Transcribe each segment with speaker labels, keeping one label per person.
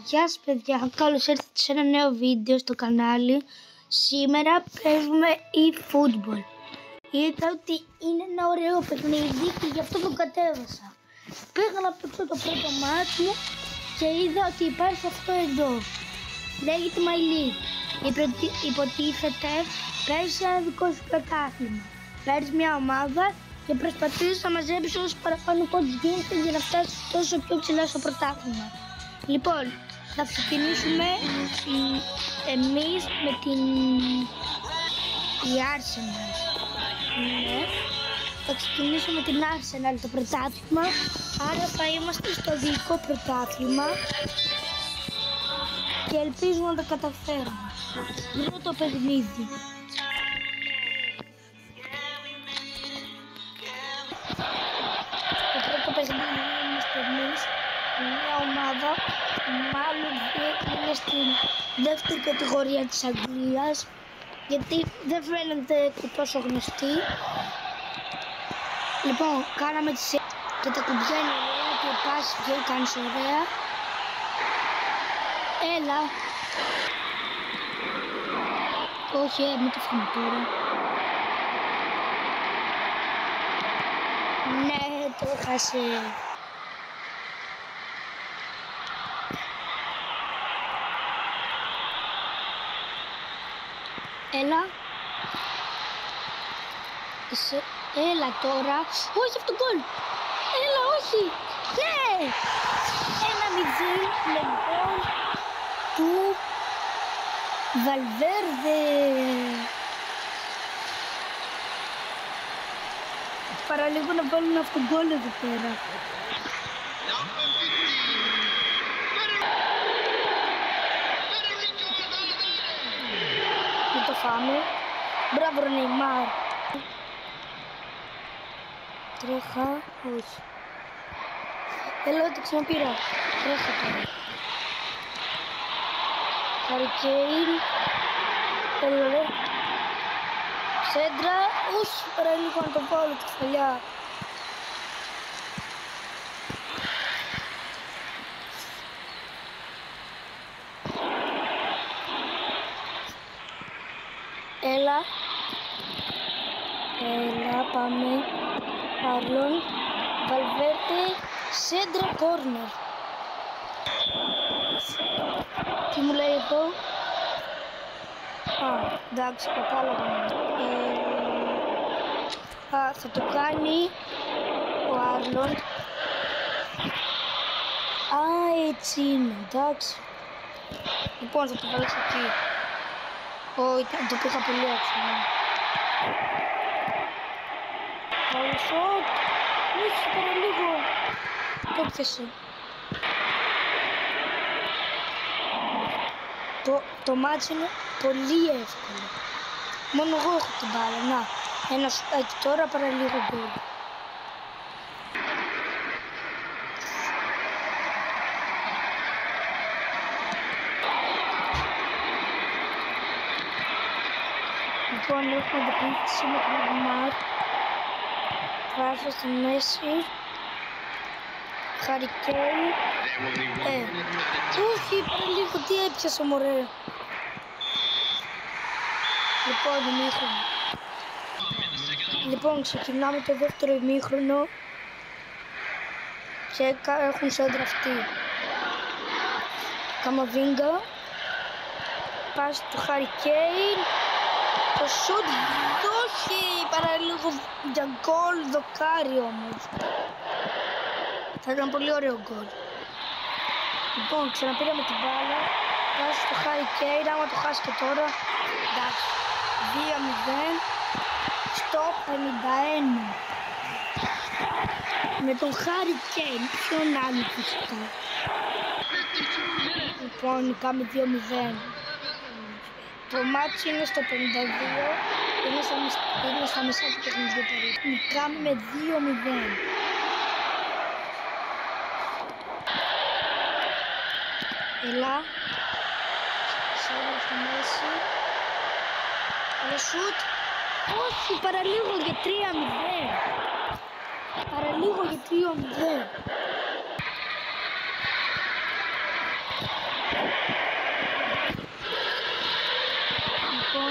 Speaker 1: Γεια σας παιδιά, καλώς ήρθατε σε ένα νέο βίντεο στο κανάλι. Σήμερα παίζουμε eFootball. Είδα ότι είναι ένα ωραίο παιχνίδι και γι' αυτό το κατέβασα. Πήγα να παίξω το πρώτο μάτι μου και είδα ότι υπάρχει αυτό εδώ. Λέγεται My League. Υποτίθεται παίζεις ένα δικό σου πρωτάθλημα. Παίρνεις μια ομάδα και προσπαθείς να μαζέψεις όσο παραπάνω πόντους γίνεται για να φτάσεις τόσο πιο ψηλά στο πρωτάθλημα. Λοιπόν, θα ξεκινήσουμε εμείς με την Arsenal. Ναι, θα ξεκινήσουμε με την Arsenal το πρωτάθλημα, άρα θα είμαστε στο δικό πρωτάθλημα και ελπίζουμε να τα καταφέρουμε. Πρώτο παιχνίδι. Το πρώτο παιχνίδι είμαστε εμείς, μια ομάδα μάλλον είναι στην δεύτερη κατηγορία της Αγγλίας, γιατί δεν φαίνεται και τόσο γνωστή. Λοιπόν, κάναμε τις και τα κουμπιά είναι ωραία και η πάση και κάνεις ωραία. Έλα. Όχι, μην το φάμε τώρα. Ναι, το έχασε. Έλα. Έλα τώρα. Όχι αυτό το γκολ. Έλα, όχι. Ναι. 1-0 με γκολ του Βαλβέρδε. Παραλίγο να βάλουν αυτό το γκολ εδώ πέρα. Μην το φάμε. Μπράβο ρε Νεϊμάρ. Τρέχα, όχι. Έλα, το ξαναπήρα. Τρέχα τώρα. Harry Kane. Έλα ρε. Σέντρα, όχι, παραλίγο να το βάλω τη φαλιά. Έλα. Έλα, πάμε. Άρλον. Βαλβέρτε. Σέντρα κόρνερ. Τι μου λέει εδώ. Α, εντάξει, κατάλαβα. Θα το κάνει ο Άρλον. Α, έτσι είναι, εντάξει. Λοιπόν, θα το βάλω εκεί. Όχι, το πήγα πολύ έξω. Άλλο σοτ. Όχι, παραλίγο. Το έπιασε. Το μάτσι είναι πολύ εύκολο. Μόνο εγώ έχω την μπάλα. Να, ένα σουτάκι τώρα, παραλίγο γκολ. Λοιπόν, έχουμε αντιπλήξει με τον Νεϊμάρ. Βάζω στη μέση. Harry Kane. Όχι, παραλίγο, τι έπιασε μωρέ. Λοιπόν, ημίχρονο. Λοιπόν, ξεκινάμε το δεύτερο ημίχρονο και έχουν σέντρα αυτοί. Καμαβίγκα. Πάση του Harry Kane. Το σουτ όχι, παραλίγο για γκολ, δοκάρι όμως. Θα ήταν πολύ ωραίο γκολ. Λοιπόν, ξαναπήραμε την μπάλα. Πάση στο Harry Kane, άμα το χάσει και τώρα. Εντάξει, 2-0 στο 51. Με τον Harry Kane, ποιον άλλο φυσικά. Λοιπόν, κάνουμε 2-0. Το μάτσι είναι στο 52, είναι στα μισά του παιχνιδιού περίπου. Νικάμε με 2-0. Έλα. Σέβαια στη μέση. Έλα σουτ. Όχι, παραλίγο για 3-0. Παραλίγο για 3-0.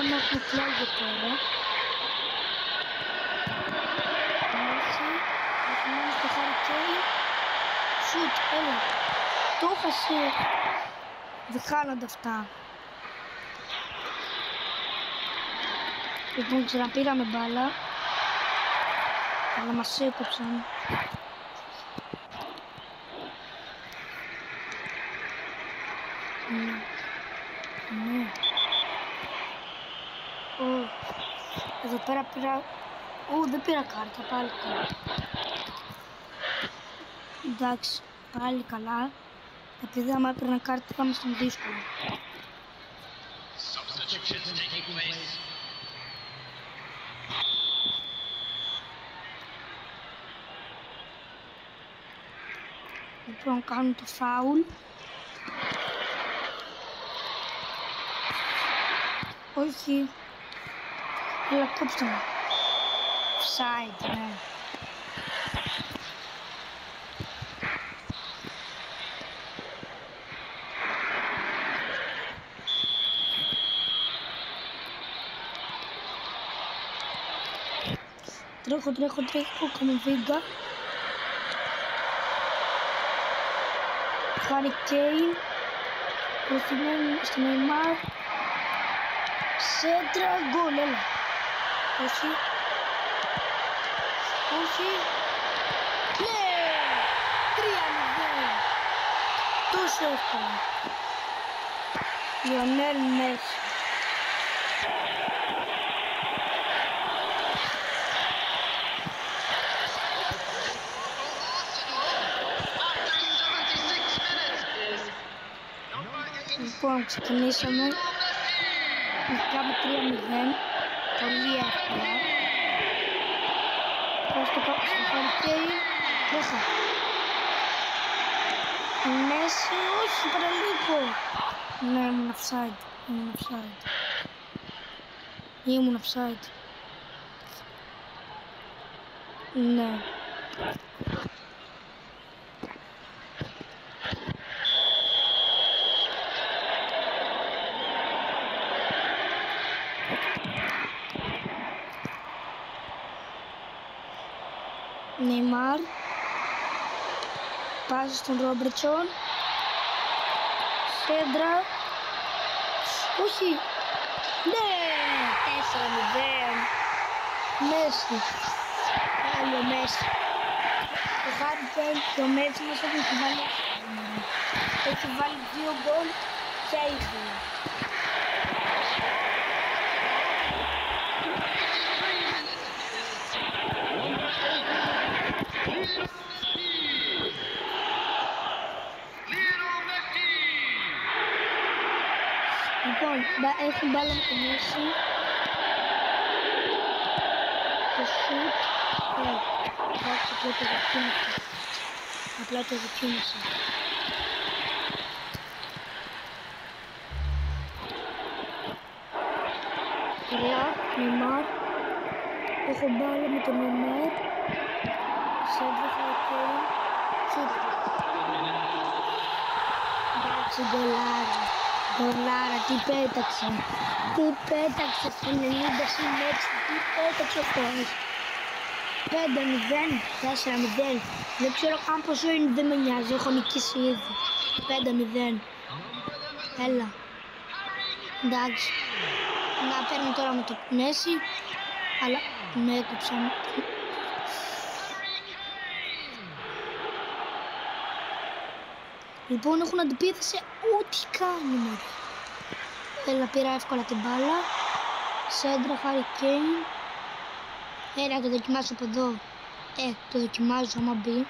Speaker 1: Λοιπόν, έχουμε φλόγιο τώρα. Μέση, αφήνουμε στο Harry Kane. Σουτ, έλα. Το έχασε. Δεν χάνονται αυτά. Λοιπόν, ξαναπήραμε μπάλα. Αλλά μας έκοψαν. Ναι. Εδώ πέρα πήρα... δεν πήρα κάρτα, πάλι καλά. Εντάξει, πάλι καλά. Επειδή άμα έπαιρνα κάρτα θα ήμασταν δύσκολο. Λοιπόν, κάνουν το φάουλ. Όχι. Έλα, κόψτε με. Offside, ναι. Τρέχω, Καμοβίγκα. Harry Kane. Προθυμένη στο Neymar. Σέντρα, γκολ, έλα. Όχι. Ναι! 3-0. Τόσο εύκολα. Λιονέλ Μέση. Λοιπόν, ξεκινήσαμε. Νικάμε 3-0. Πολύ εύκολα. Πάω στο Harry Kane. Μέσα. Μέση, όχι, παραλείπω. Ναι, ήμουν offside. Ναι. Neymar. Πάση στον Ρόμπερτσον. Σέντρα. Όχι. Ναι. 4-0. Μέση. Πάλι ο Μέση. Ο Harry Kane και ο Μέση μας έχουν βάλει. Έχει βάλει 2 γκολ και ίδιο. Λοιπόν, έχουν μπάλα με το Μέση. Το σουτ. Απλά το δοκίμασα. Ωραία, Neymar. Έχω μπάλα με τον Neymar. Σέντρα, Harry Kane. Σουτ. Εντάξει, γκολάρα, τι πέταξε στην 90 συν 6, τι πέταξε αυτός. 5-0, 4-0, δεν ξέρω καν πόσο είναι, δεν με νοιάζει, έχω νικήσει ήδη. 5-0, έλα, εντάξει, να παίρνω τώρα με το Μέση, αλλά με έκοψαν. Λοιπόν, έχουν αντιπίθεση, ό,τι κάνουμε. Έλα, πήρα εύκολα την μπάλα. Σέντρα, Harry Kane. Έλα, το δοκιμάσω από εδώ. Το δοκιμάζω άμα μπει.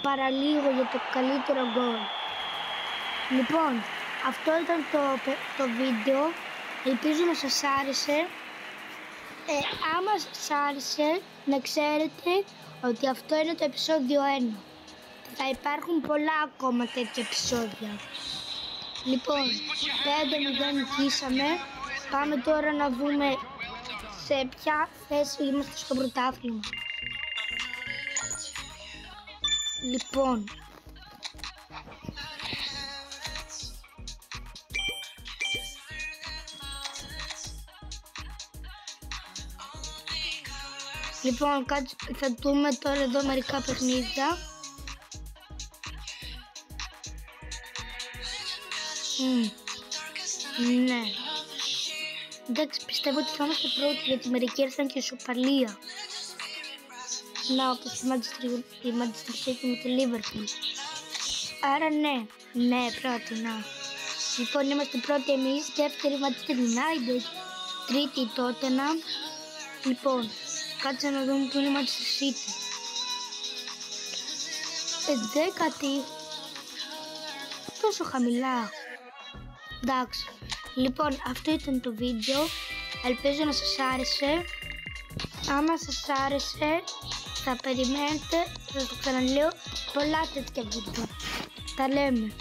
Speaker 1: Παραλίγο για το καλύτερο γκολ. Λοιπόν, αυτό ήταν το βίντεο. Ελπίζω να σας άρεσε. Άμα σας άρεσε, να ξέρετε ότι αυτό είναι το επεισόδιο 1. Θα υπάρχουν πολλά ακόμα τέτοια επεισόδια. Λοιπόν, 5-0 νικήσαμε. Πάμε τώρα να δούμε σε ποια θέση είμαστε στο πρωτάθλημα. Λοιπόν, Λοιπόν, θα δούμε τώρα εδώ μερικά παιχνίδια. Ναι. Εντάξει, πιστεύω ότι θα είμαστε πρώτοι, γιατί μερικοί έρθαν και ισοπαλία. Να, όπως η Manchester City με το Liverpool. Άρα ναι, πρώτη, να. Λοιπόν, είμαστε πρώτοι εμείς, δεύτερη Manchester United, τρίτη η Tottenham. Λοιπόν, κάτσε να δούμε που είναι η Manchester City. Δέκατη. Τόσο χαμηλά. Εντάξει. Λοιπόν, αυτό ήταν το βίντεο. Ελπίζω να σας άρεσε. Άμα σας άρεσε, θα περιμένετε, θα το ξαναλέω, πολλά τέτοια βίντεο. Τα λέμε.